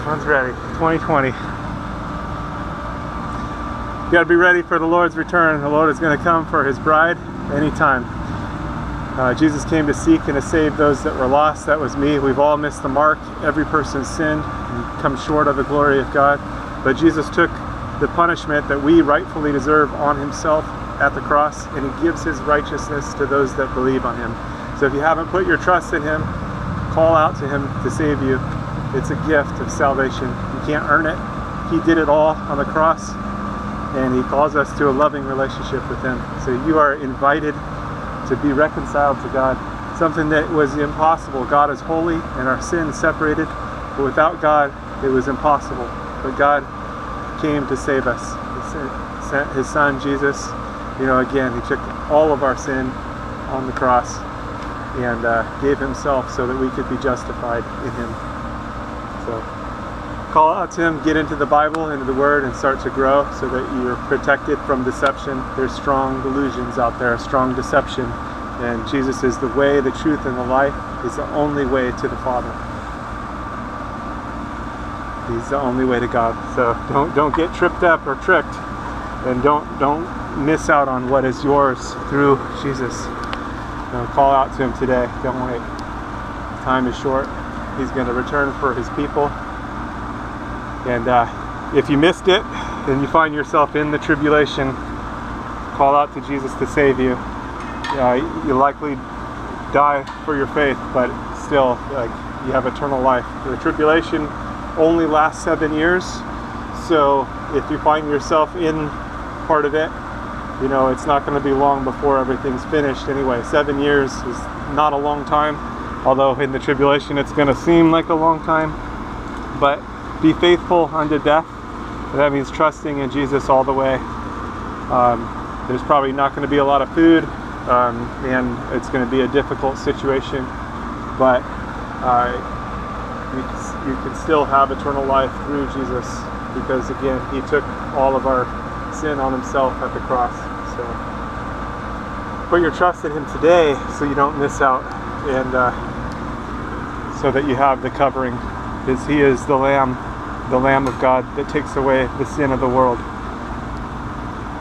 One's ready. 2020. You got to be ready for the Lord's return. The Lord is going to come for His bride anytime. Jesus came to seek and to save those that were lost. That was me. We've all missed the mark. Every person's sinned and come short of the glory of God. But Jesus took the punishment that we rightfully deserve on Himself at the cross, and He gives His righteousness to those that believe on Him. So if you haven't put your trust in Him, call out to Him to save you. It's a gift of salvation. You can't earn it. He did it all on the cross, and He calls us to a loving relationship with Him. So you are invited to be reconciled to God, something that was impossible. God is holy and our sins separated, but without God it was impossible. But God came to save us. He sent His Son Jesus. Again, He took all of our sin on the cross and gave Himself so that we could be justified in Him. So call out to Him, get into the Bible, into the Word, and start to grow so that you're protected from deception. There's strong delusions out there, strong deception, and Jesus is the way, the truth, and the life. He's the only way to the Father. He's the only way to God. So don't get tripped up or tricked, and don't miss out on what is yours through Jesus. Call out to Him today. Don't wait. Time is short. He's going to return for His people. And if you missed it and you find yourself in the tribulation, call out to Jesus to save you. You'll likely die for your faith, but still, you have eternal life. The tribulation only lasts 7 years, so if you find yourself in part of it, it's not going to be long before everything's finished anyway. 7 years is not a long time, although in the tribulation it's going to seem like a long time. But be faithful unto death. That means trusting in Jesus all the way. There's probably not going to be a lot of food, and it's going to be a difficult situation, but you can still have eternal life through Jesus, because again, He took all of our sin on Himself at the cross. So put your trust in Him today so you don't miss out, and so that you have the covering, because He is the Lamb of God that takes away the sin of the world.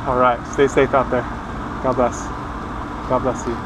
All right, stay safe out there. God bless. God bless you.